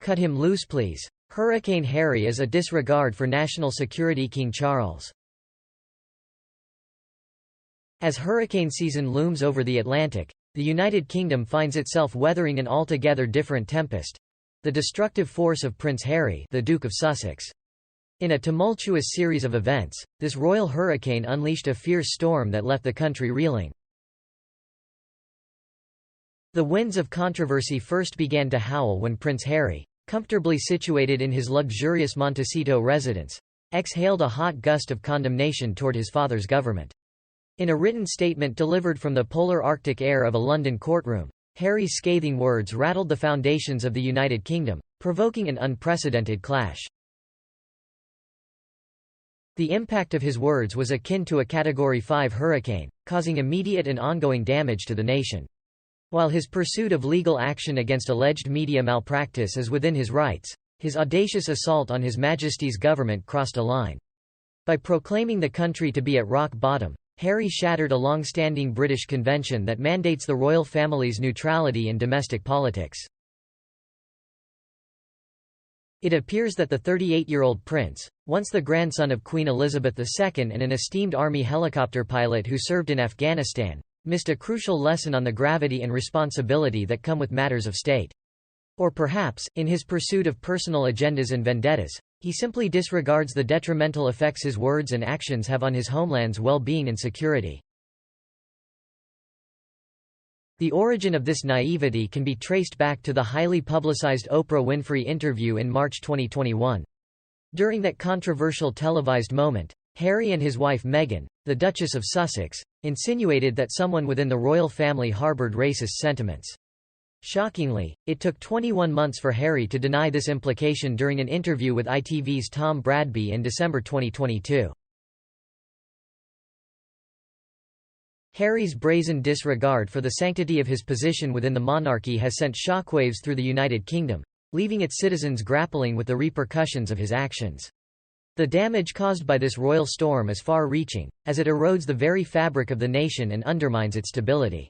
Cut him loose, please. Hurricane Harry is a disregard for national security. King Charles. As hurricane season looms over the Atlantic, the United Kingdom finds itself weathering an altogether different tempest: the destructive force of Prince Harry, the Duke of Sussex. In a tumultuous series of events, this royal hurricane unleashed a fierce storm that left the country reeling. The winds of controversy first began to howl when Prince Harry, comfortably situated in his luxurious Montecito residence, exhaled a hot gust of condemnation toward his father's government. In a written statement delivered from the polar Arctic air of a London courtroom, Harry's scathing words rattled the foundations of the United Kingdom, provoking an unprecedented clash. The impact of his words was akin to a Category 5 hurricane, causing immediate and ongoing damage to the nation. While his pursuit of legal action against alleged media malpractice is within his rights, his audacious assault on His Majesty's government crossed a line. By proclaiming the country to be at rock bottom, Harry shattered a long-standing British convention that mandates the royal family's neutrality in domestic politics. It appears that the 38-year-old prince, once the grandson of Queen Elizabeth II and an esteemed army helicopter pilot who served in Afghanistan, missed a crucial lesson on the gravity and responsibility that come with matters of state. Or perhaps, in his pursuit of personal agendas and vendettas, he simply disregards the detrimental effects his words and actions have on his homeland's well-being and security. The origin of this naivety can be traced back to the highly publicized Oprah Winfrey interview in March 2021. During that controversial televised moment, Harry and his wife Meghan, the Duchess of Sussex, insinuated that someone within the royal family harbored racist sentiments. Shockingly, it took 21 months for Harry to deny this implication during an interview with ITV's Tom Bradby in December 2022. Harry's brazen disregard for the sanctity of his position within the monarchy has sent shockwaves through the United Kingdom, leaving its citizens grappling with the repercussions of his actions. The damage caused by this royal storm is far-reaching, as it erodes the very fabric of the nation and undermines its stability.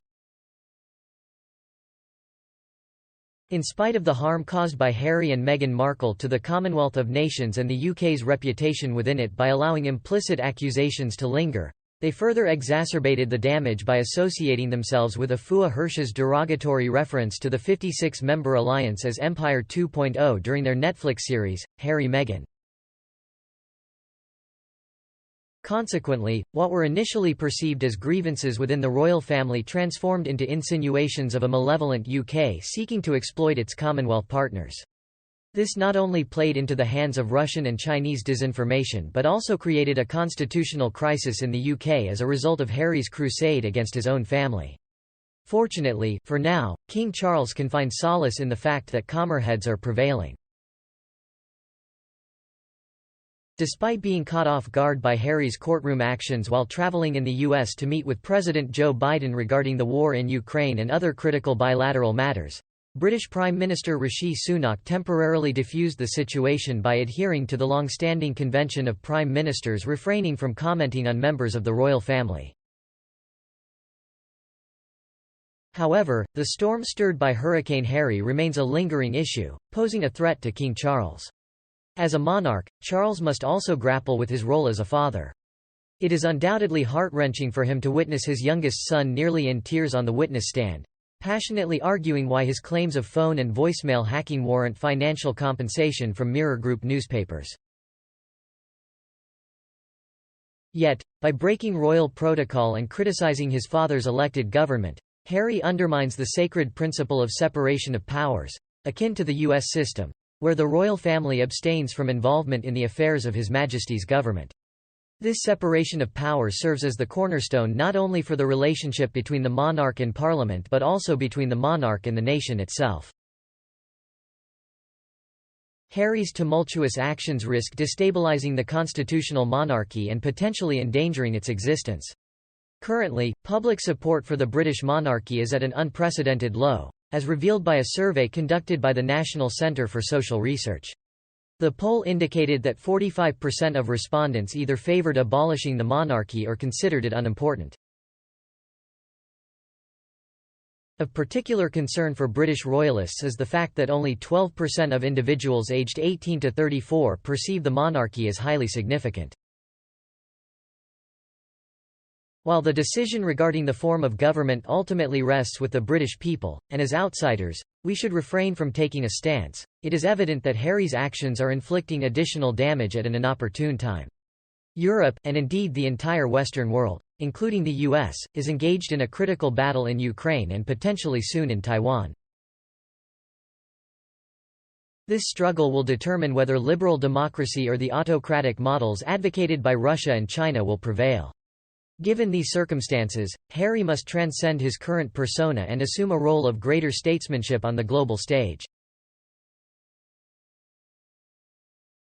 In spite of the harm caused by Harry and Meghan Markle to the Commonwealth of Nations and the UK's reputation within it by allowing implicit accusations to linger, they further exacerbated the damage by associating themselves with Afua Hirsch's derogatory reference to the 56-member alliance as Empire 2.0 during their Netflix series, Harry-Meghan. Consequently, what were initially perceived as grievances within the royal family transformed into insinuations of a malevolent UK seeking to exploit its Commonwealth partners. This not only played into the hands of Russian and Chinese disinformation but also created a constitutional crisis in the UK as a result of Harry's crusade against his own family. Fortunately, for now, King Charles can find solace in the fact that calmer heads are prevailing. Despite being caught off guard by Harry's courtroom actions while traveling in the US to meet with President Joe Biden regarding the war in Ukraine and other critical bilateral matters, British Prime Minister Rishi Sunak temporarily diffused the situation by adhering to the long-standing convention of prime ministers refraining from commenting on members of the royal family. However, the storm stirred by Hurricane Harry remains a lingering issue, posing a threat to King Charles. As a monarch, Charles must also grapple with his role as a father. It is undoubtedly heart-wrenching for him to witness his youngest son nearly in tears on the witness stand, passionately arguing why his claims of phone and voicemail hacking warrant financial compensation from Mirror Group newspapers. Yet, by breaking royal protocol and criticizing his father's elected government, Harry undermines the sacred principle of separation of powers, akin to the U.S. system, where the royal family abstains from involvement in the affairs of His Majesty's government. This separation of powers serves as the cornerstone not only for the relationship between the monarch and Parliament but also between the monarch and the nation itself. Harry's tumultuous actions risk destabilizing the constitutional monarchy and potentially endangering its existence. Currently, public support for the British monarchy is at an unprecedented low, as revealed by a survey conducted by the National Centre for Social Research. The poll indicated that 45% of respondents either favoured abolishing the monarchy or considered it unimportant. Of particular concern for British royalists is the fact that only 12% of individuals aged 18 to 34 perceive the monarchy as highly significant. While the decision regarding the form of government ultimately rests with the British people, and as outsiders, we should refrain from taking a stance, it is evident that Harry's actions are inflicting additional damage at an inopportune time. Europe, and indeed the entire Western world, including the US, is engaged in a critical battle in Ukraine and potentially soon in Taiwan. This struggle will determine whether liberal democracy or the autocratic models advocated by Russia and China will prevail. Given these circumstances, Harry must transcend his current persona and assume a role of greater statesmanship on the global stage.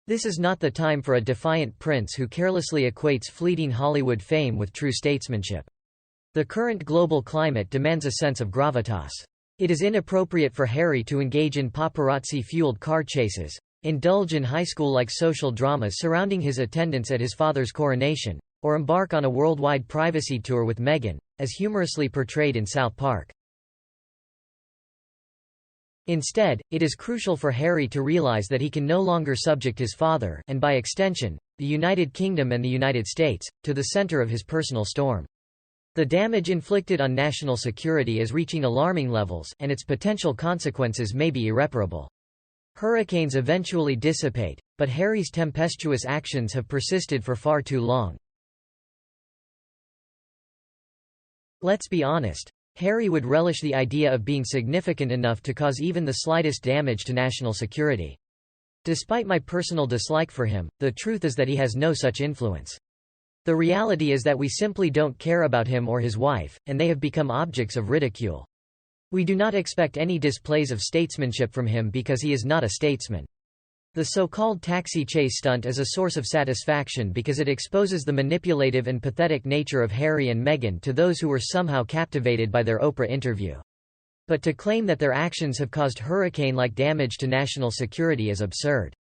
This is not the time for a defiant prince who carelessly equates fleeting Hollywood fame with true statesmanship. The current global climate demands a sense of gravitas. It is inappropriate for Harry to engage in paparazzi-fueled car chases, indulge in high school-like social dramas surrounding his attendance at his father's coronation, or embark on a worldwide privacy tour with Meghan, as humorously portrayed in South Park. Instead, it is crucial for Harry to realize that he can no longer subject his father, and by extension, the United Kingdom and the United States, to the center of his personal storm. The damage inflicted on national security is reaching alarming levels, and its potential consequences may be irreparable. Hurricanes eventually dissipate, but Harry's tempestuous actions have persisted for far too long. Let's be honest. Harry would relish the idea of being significant enough to cause even the slightest damage to national security. Despite my personal dislike for him, the truth is that he has no such influence. The reality is that we simply don't care about him or his wife, and they have become objects of ridicule. We do not expect any displays of statesmanship from him because he is not a statesman. The so-called taxi chase stunt is a source of satisfaction because it exposes the manipulative and pathetic nature of Harry and Meghan to those who were somehow captivated by their Oprah interview. But to claim that their actions have caused hurricane-like damage to national security is absurd.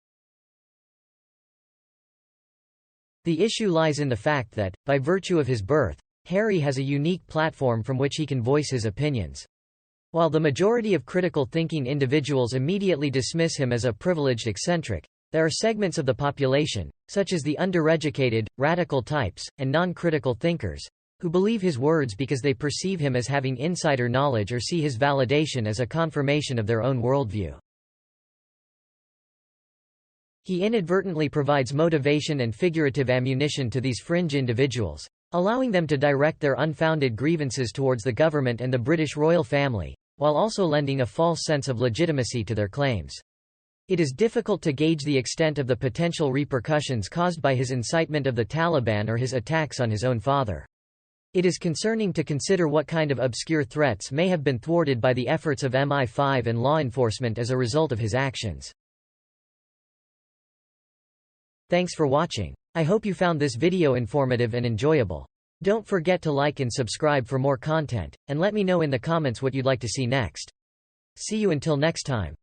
The issue lies in the fact that, by virtue of his birth, Harry has a unique platform from which he can voice his opinions. While the majority of critical thinking individuals immediately dismiss him as a privileged eccentric, there are segments of the population, such as the undereducated, radical types, and non-critical thinkers, who believe his words because they perceive him as having insider knowledge or see his validation as a confirmation of their own worldview. He inadvertently provides motivation and figurative ammunition to these fringe individuals, allowing them to direct their unfounded grievances towards the government and the British royal family, while also lending a false sense of legitimacy to their claims. It is difficult to gauge the extent of the potential repercussions caused by his incitement of the Taliban or his attacks on his own father. It is concerning to consider what kind of obscure threats may have been thwarted by the efforts of MI5 and law enforcement as a result of his actions. Thanks for watching. I hope you found this video informative and enjoyable. Don't forget to like and subscribe for more content, and let me know in the comments what you'd like to see next. See you until next time.